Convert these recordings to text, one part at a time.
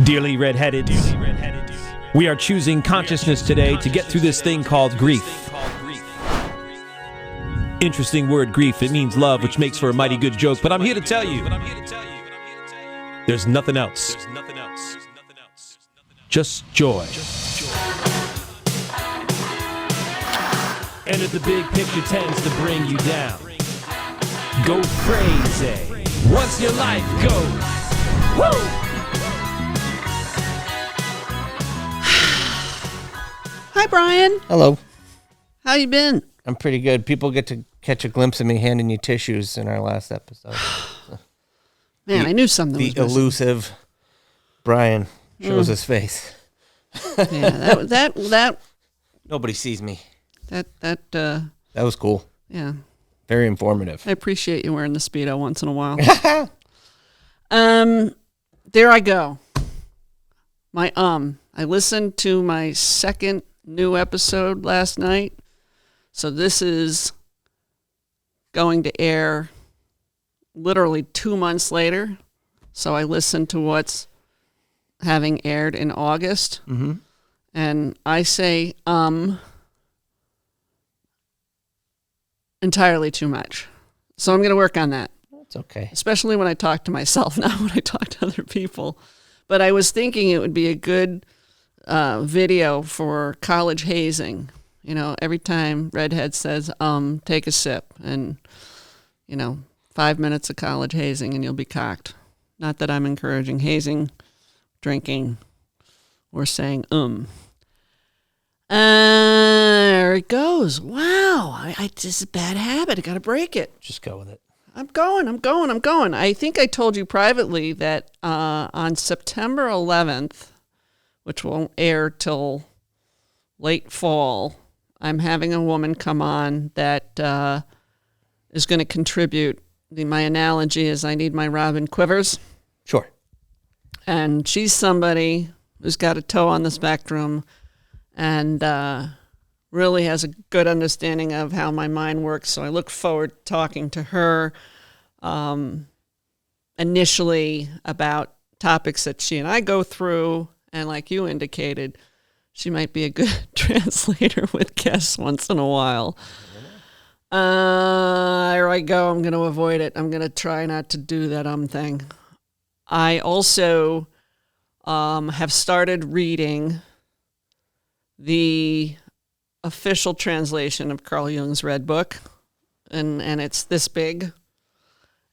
Dearly redheaded, we are choosing consciousness today to get through this thing called grief. Interesting word, grief. It means love, which makes for a mighty good joke. But I'm here to tell you, there's nothing else. Just joy. And if the big picture tends to bring you down, go crazy once your life goes. Woo! Hi, Brian. Hello. How you been? I'm pretty good. People get to catch a glimpse of me handing you tissues in our last episode. Man, I knew something was the missing. elusive Brian shows his face. Yeah, that Nobody sees me. That was cool. yeah. Very informative. I appreciate you wearing the Speedo once in a while. There I go. I listened to my second new episode last night. So this is going to air literally 2 months later. So I listened to what's having aired in August. Mm-hmm. And I say entirely too much. So I'm going to work on that. That's okay. Especially when I talk to myself, not when I talk to other people. But I was thinking it would be a good video for college hazing. You know, every time Redhead says, take a sip. And, 5 minutes of college hazing and you'll be cocked. Not that I'm encouraging hazing, drinking, or saying, There it goes. Wow. It's just a bad habit. I got to break it. Just go with it. I'm going. I think I told you privately that on September 11th, which won't air till late fall, I'm having a woman come on that is going to contribute. My analogy is I need my Robin Quivers. Sure. And she's somebody who's got a toe on the spectrum and really has a good understanding of how my mind works. So I look forward to talking to her initially about topics that she and I go through. And like you indicated, she might be a good translator with guests once in a while. Here I go. I'm going to avoid it. I'm going to try not to do that thing. I also have started reading the official translation of Carl Jung's Red Book, and it's this big,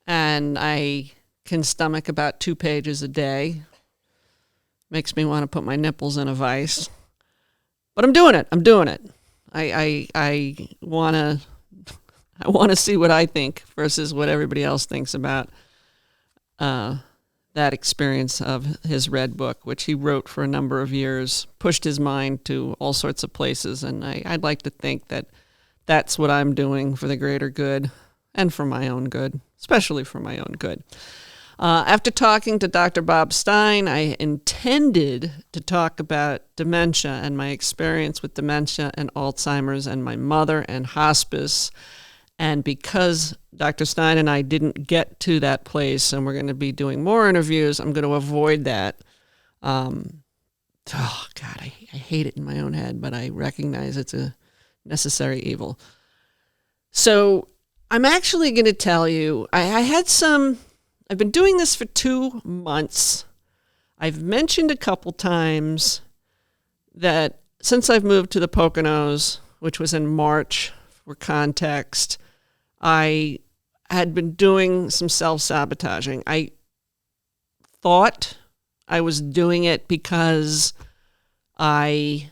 and I can stomach about 2 pages a day. Makes me want to put my nipples in a vice, but I'm doing it. I want to see what I think versus what everybody else thinks about that experience of his Red Book, which he wrote for a number of years, pushed his mind to all sorts of places. And I'd like to think that that's what I'm doing for the greater good and for my own good, especially for my own good. After talking to Dr. Bob Stein, I intended to talk about dementia and my experience with dementia and Alzheimer's and my mother and hospice. And because Dr. Stein and I didn't get to that place and we're going to be doing more interviews, I'm going to avoid that. God, I hate it in my own head, but I recognize it's a necessary evil. So I'm actually going to tell you, I've been doing this for 2 months. I've mentioned a couple times that since I've moved to the Poconos, which was in March for context, I had been doing some self-sabotaging. I thought I was doing it because there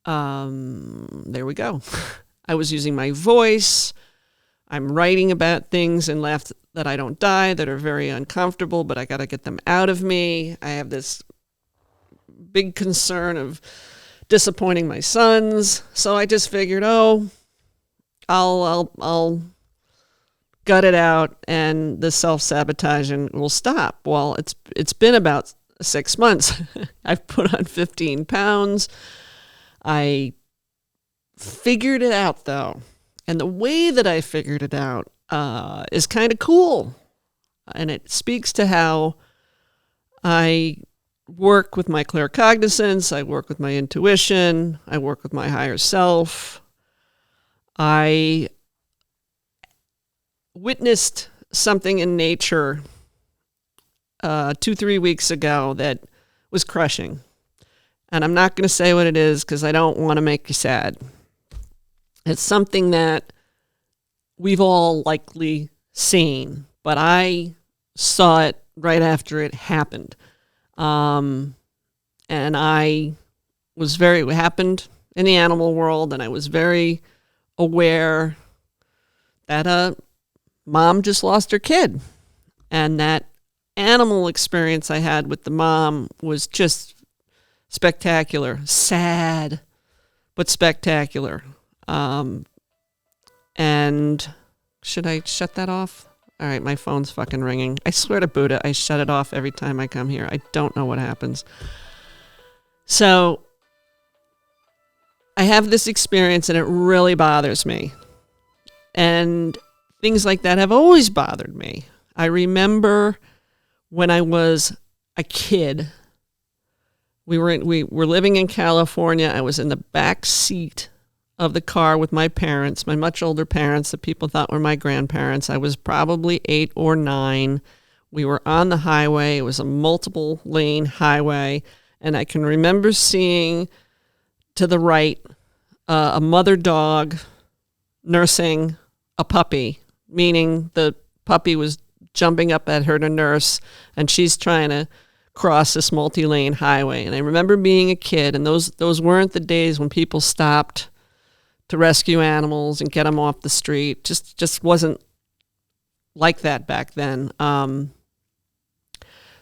we go. I was using my voice. I'm writing about things in Laugh That I Don't Die that are very uncomfortable, but I got to get them out of me. I have this big concern of disappointing my sons. So I just figured, I'll gut it out and the self-sabotaging will stop. Well, it's been about 6 months. I've put on 15 pounds. I figured it out, though. And the way that I figured it out is kind of cool. And it speaks to how I work with my claircognizance. I work with my intuition. I work with my higher self. I witnessed something in nature 2-3 weeks ago that was crushing. And I'm not going to say what it is because I don't want to make you sad. It's something that we've all likely seen, but I saw it right after it happened. And it happened in the animal world, and I was very aware that a mom just lost her kid. And that animal experience I had with the mom was just spectacular, sad, but spectacular. And should I shut that off? All right, my phone's fucking ringing. I swear to Buddha, I shut it off every time I come here. I don't know what happens. So I have this experience and it really bothers me. And things like that have always bothered me. I remember when I was a kid, we were living in California. I was in the back seat of the car with my parents, my much older parents that people thought were my grandparents. I was probably 8 or 9. We were on the highway. It was a multiple lane highway. And I can remember seeing to the right a mother dog nursing a puppy, meaning the puppy was jumping up at her to nurse, and she's trying to cross this multi-lane highway. And I remember being a kid, and those weren't the days when people stopped to rescue animals and get them off the street. Just wasn't like that back then.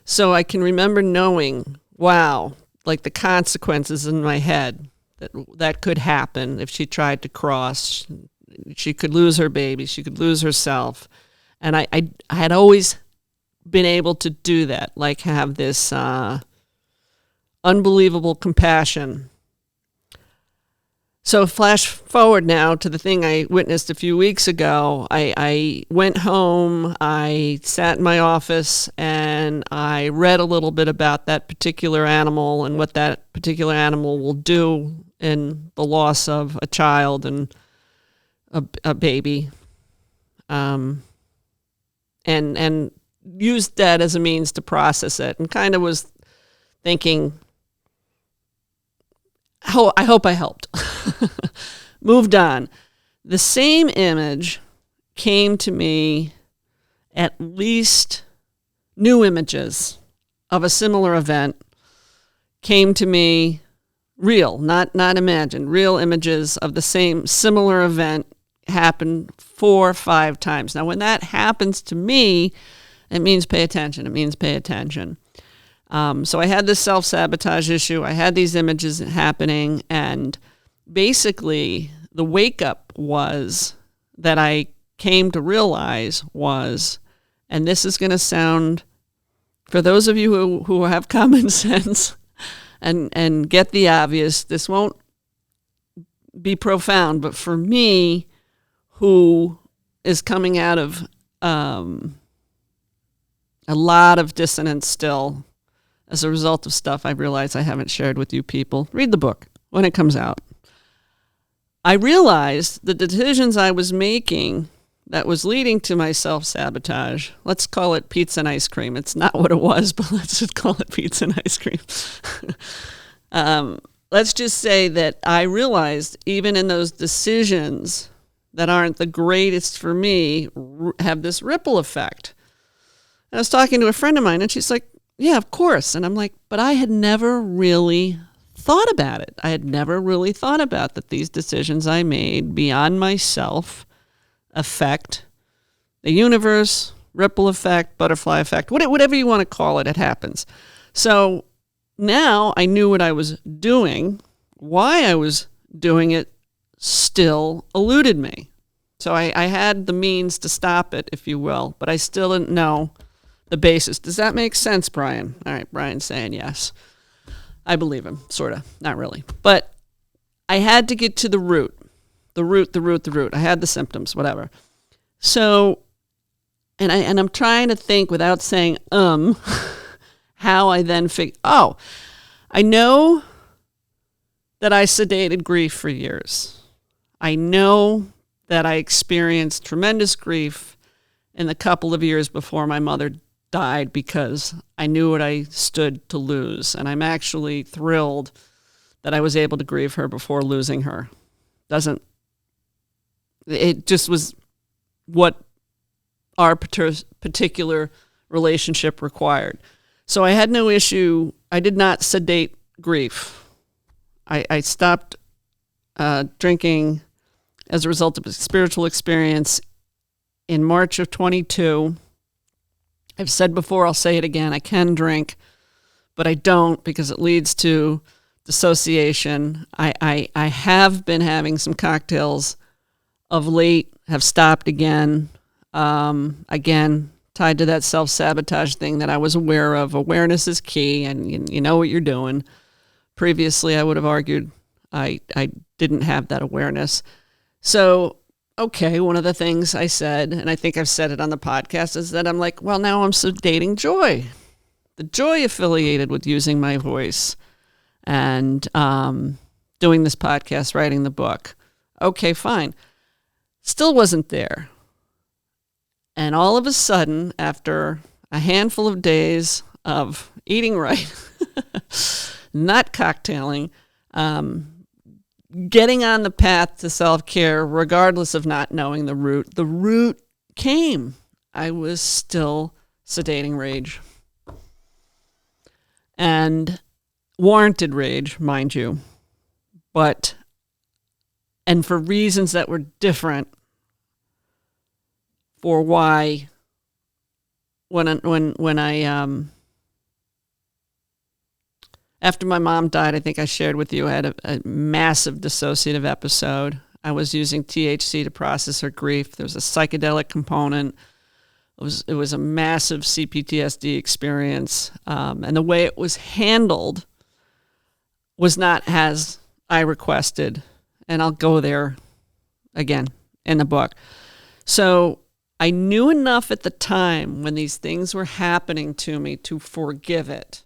So I can remember knowing, wow, like the consequences in my head that could happen if she tried to cross. She could lose her baby. She could lose herself. And I had always been able to do that, like have this unbelievable compassion. So flash forward now to the thing I witnessed a few weeks ago. I went home, I sat in my office, and I read a little bit about that particular animal and what that particular animal will do in the loss of a child and a baby. And used that as a means to process it, and kind of was thinking, I hope I helped. Moved on. The same image came to me, at least new images of a similar event came to me, real, not imagined, real images of the same similar event happened 4 or 5 times. Now, when that happens to me, it means pay attention. It means pay attention. So I had this self-sabotage issue. I had these images happening, and basically the wake-up was that I came to realize was, and this is going to sound, for those of you who have common sense and get the obvious, this won't be profound, but for me, who is coming out of a lot of dissonance still as a result of stuff I realize I haven't shared with you people. Read the book when it comes out. I realized the decisions I was making that was leading to my self-sabotage, let's call it pizza and ice cream. It's not what it was, but let's just call it pizza and ice cream. Let's just say that I realized even in those decisions that aren't the greatest for me have this ripple effect. I was talking to a friend of mine, and she's like, yeah, of course. And I'm like, but I had never really thought about it. I had never really thought about that these decisions I made beyond myself affect the universe, ripple effect, butterfly effect, whatever you want to call it, it happens. So now I knew what I was doing. Why I was doing it still eluded me. So I had the means to stop it, if you will, but I still didn't know the basis. Does that make sense, Brian? All right, Brian's saying yes. I believe him, sort of, not really. But I had to get to the root. The root. I had the symptoms, whatever. So, and I'm trying to think without saying, how I then I know that I sedated grief for years. I know that I experienced tremendous grief in the couple of years before my mother died because I knew what I stood to lose. And I'm actually thrilled that I was able to grieve her before losing her. It just was what our particular relationship required. So I had no issue. I did not sedate grief. I stopped drinking as a result of a spiritual experience in March of 22. I've said before, I'll say it again, I can drink, but I don't because it leads to dissociation. I have been having some cocktails of late, have stopped again. Again, tied to that self-sabotage thing that I was aware of. Awareness is key, and you know what you're doing. Previously, I would have argued I didn't have that awareness. So, okay, one of the things I said, and I think I've said it on the podcast, is that I'm like, well, now I'm sedating joy. The joy affiliated with using my voice and doing this podcast, writing the book. Okay, fine. Still wasn't there. And all of a sudden, after a handful of days of eating right, not cocktailing, getting on the path to self-care, regardless of not knowing the root came. I was still sedating rage. And warranted rage, mind you. And for reasons that were different for why when I after my mom died, I think I shared with you, I had a massive dissociative episode. I was using THC to process her grief. There was a psychedelic component. It was a massive CPTSD experience, and the way it was handled was not as I requested, and I'll go there again in the book. So I knew enough at the time when these things were happening to me to forgive it.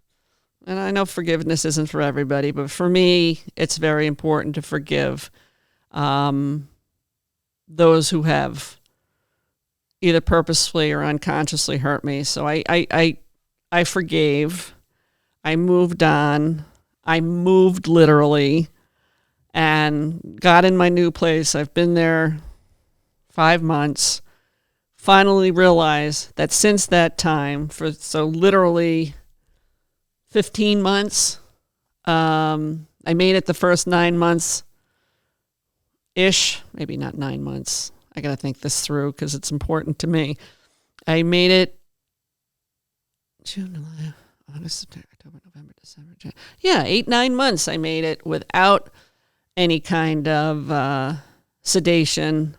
And I know forgiveness isn't for everybody, but for me, it's very important to forgive those who have either purposefully or unconsciously hurt me. So I forgave. I moved on. I moved literally and got in my new place. I've been there 5 months. Finally realized that since that time, so literally 15 months, I made it the first 9 months ish, maybe not 9 months. I got to think this through because it's important to me. I made it June, July, August, September, October, November, December, January. Yeah, 8-9 months I made it without any kind of sedation.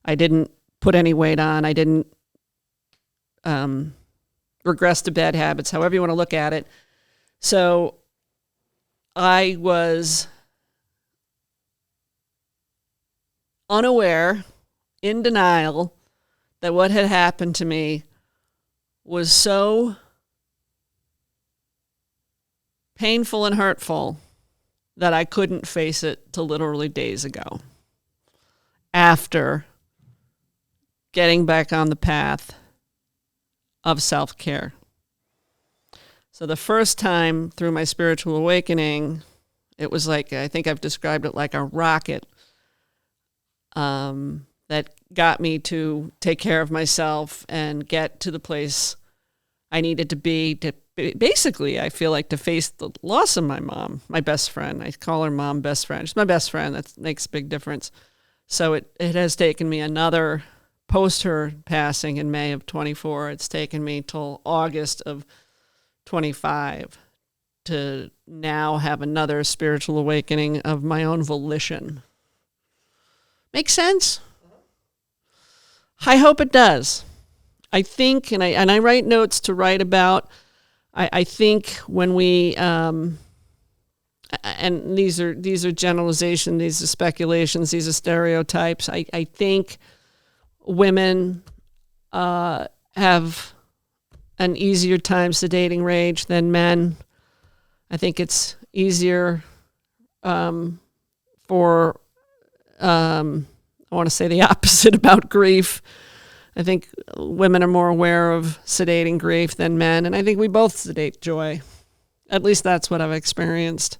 I didn't put any weight on. I didn't regress to bad habits, however you want to look at it. So I was unaware, in denial, that what had happened to me was so painful and hurtful that I couldn't face it till literally days ago, after getting back on the path of self-care. So the first time through my spiritual awakening, it was like, I think I've described it like a rocket that got me to take care of myself and get to the place I needed to be to basically, I feel like, to face the loss of my mom, my best friend. I call her mom best friend. She's my best friend. That makes a big difference. So it has taken me another, post her passing in May of 24, it's taken me till August of 25 to now have another spiritual awakening of my own volition. Make sense? I hope it does. I think, and I write notes to write about, I think when we, and these are generalizations, these are speculations, these are stereotypes. I think women have, an easier time sedating rage than men. I think it's easier for, I want to say the opposite about grief. I think women are more aware of sedating grief than men, and I think we both sedate joy. At least that's what I've experienced.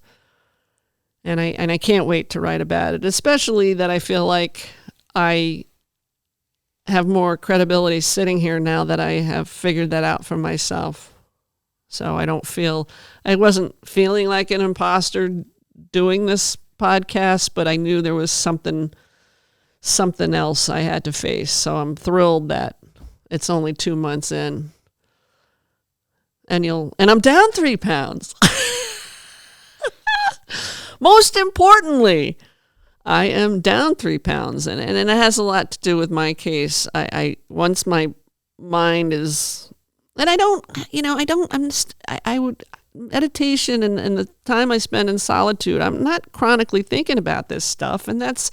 And I can't wait to write about it, especially that I feel like I have more credibility sitting here now that I have figured that out for myself. So I wasn't feeling like an imposter doing this podcast, but I knew there was something else I had to face. So I'm thrilled that it's only 2 months in. And I'm down 3 pounds. Most importantly, I am down 3 pounds, and it has a lot to do with my case. I once my mind is, and I would, meditation and the time I spend in solitude, I'm not chronically thinking about this stuff, and that's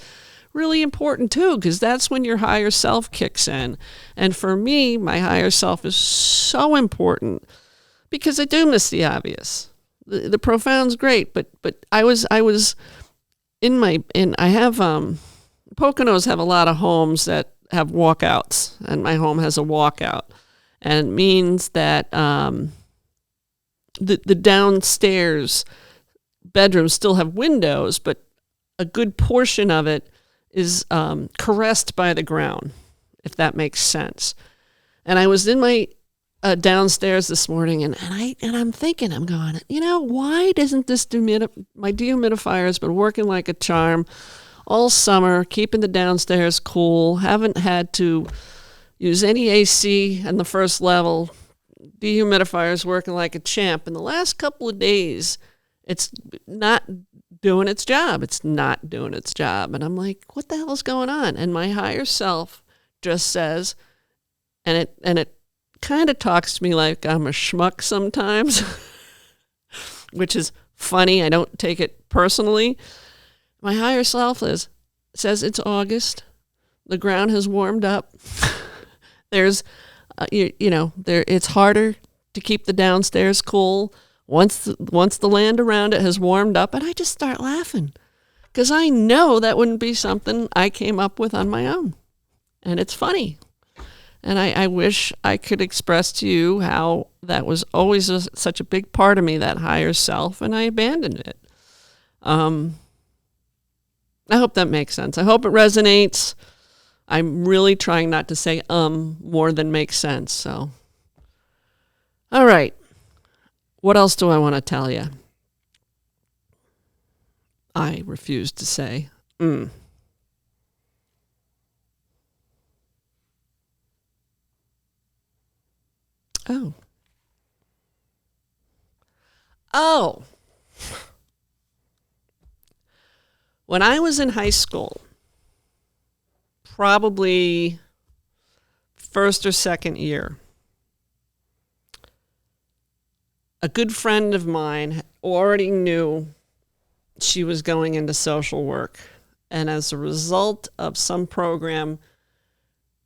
really important too, because that's when your higher self kicks in. And for me, my higher self is so important because I do miss the obvious. The profound's great, but I was I have Poconos have a lot of homes that have walkouts, and my home has a walkout, and it means that the downstairs bedrooms still have windows, but a good portion of it is caressed by the ground, if that makes sense. And I was in my downstairs this morning, and I'm thinking, I'm going, why doesn't this my dehumidifier has been working like a charm all summer, keeping the downstairs cool, haven't had to use any AC on the first level, dehumidifier is working like a champ. In the last couple of days, it's not doing its job. It's not doing its job. And I'm like, what the hell is going on? And my higher self just says, and it kind of talks to me like I'm a schmuck sometimes, which is funny. I don't take it personally. My higher self says it's August. The ground has warmed up. There's, it's harder to keep the downstairs cool once the land around it has warmed up. And I just start laughing because I know that wouldn't be something I came up with on my own. And it's funny. And I wish I could express to you how that was always such a big part of me, that higher self, and I abandoned it. I hope that makes sense. I hope it resonates. I'm really trying not to say more than makes sense. So, all right. What else do I want to tell you? I refuse to say. Oh. When I was in high school, probably first or second year, a good friend of mine already knew she was going into social work. And as a result of some program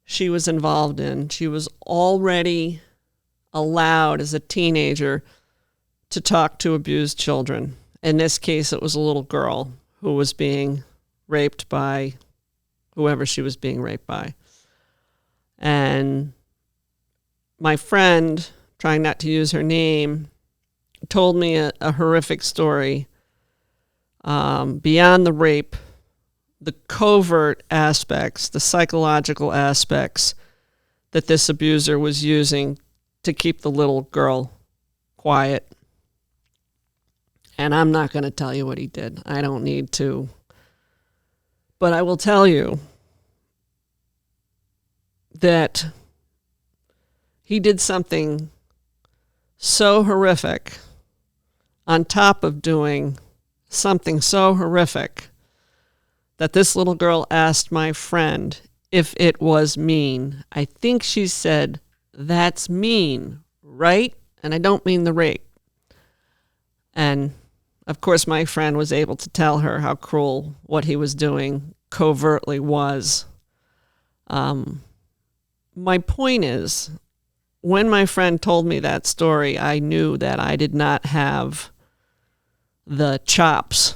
she was involved in, she was already allowed as a teenager to talk to abused children. In this case, it was a little girl who was being raped by whoever she was being raped by. And my friend, trying not to use her name, told me a horrific story. Beyond the rape, the covert aspects, the psychological aspects that this abuser was using to keep the little girl quiet. And I'm not going to tell you what he did. I don't need to. But I will tell you that he did something so horrific on top of doing something so horrific that this little girl asked my friend if it was mean. I think she said, "That's mean, right?" And I don't mean the rape. And of course, my friend was able to tell her how cruel what he was doing covertly was. My point is when my friend told me that story, I knew that I did not have the chops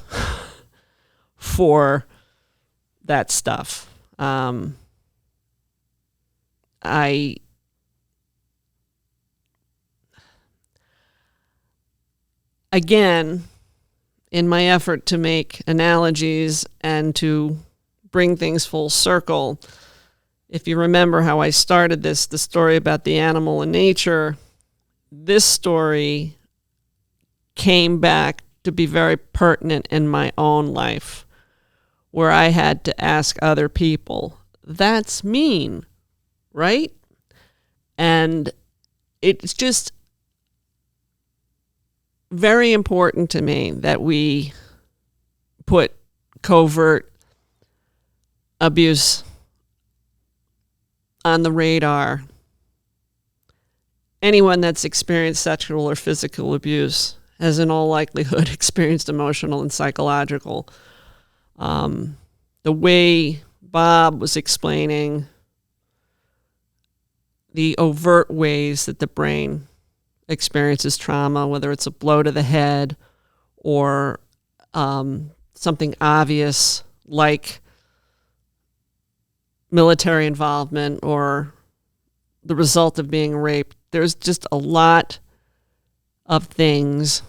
for that stuff. I again, in my effort to make analogies and to bring things full circle, if you remember how I started this, the story about the animal in nature, this story came back to be very pertinent in my own life, where I had to ask other people, that's mean, right? And it's just very important to me that we put covert abuse on the radar. Anyone that's experienced sexual or physical abuse has in all likelihood experienced emotional and psychological. The way Bob was explaining the overt ways that the brain experiences trauma, whether it's a blow to the head or something obvious like military involvement or the result of being raped. There's just a lot of things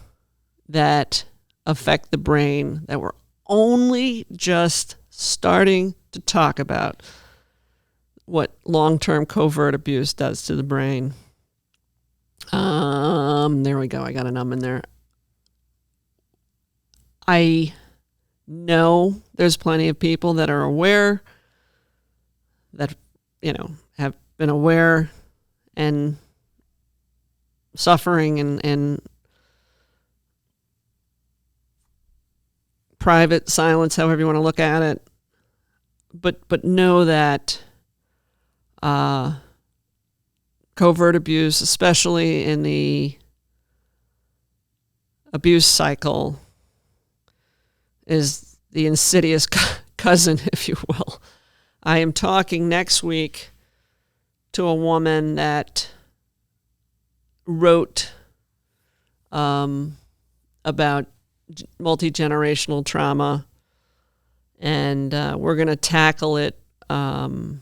that affect the brain that we're only just starting to talk about what long-term covert abuse does to the brain. There we go. I got a in there. I know there's plenty of people that are aware that, have been aware and suffering and private silence, however you want to look at it. But know that covert abuse, especially in the abuse cycle, is the insidious cousin, if you will. I am talking next week to a woman that wrote about multi-generational trauma, and we're going to tackle it from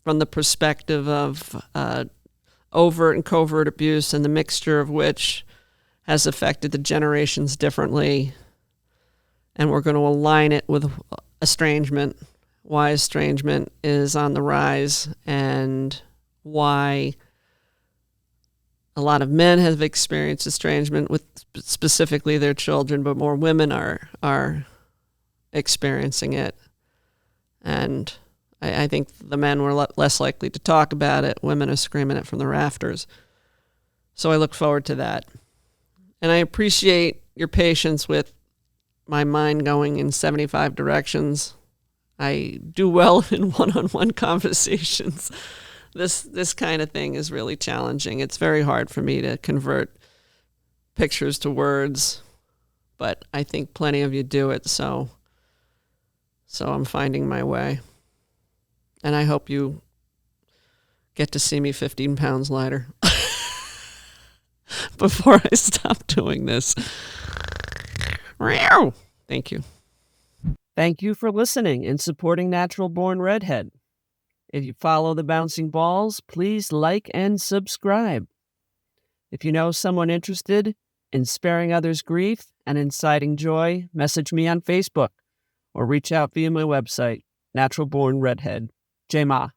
the perspective of overt and covert abuse, and the mixture of which has affected the generations differently. And we're going to align it with estrangement, why estrangement is on the rise, and why a lot of men have experienced estrangement with specifically their children, but more women are experiencing it. And I think the men were less likely to talk about it. Women are screaming it from the rafters. So I look forward to that. And I appreciate your patience with my mind going in 75 directions. I do well in one-on-one conversations. This kind of thing is really challenging. It's very hard for me to convert pictures to words, but I think plenty of you do it, so I'm finding my way. And I hope you get to see me 15 pounds lighter before I stop doing this. Thank you. Thank you for listening and supporting Natural Born Redhead. If you follow the bouncing balls, please like and subscribe. If you know someone interested in sparing others grief and inciting joy, message me on Facebook or reach out via my website, Natural Born Redhead. J-Ma.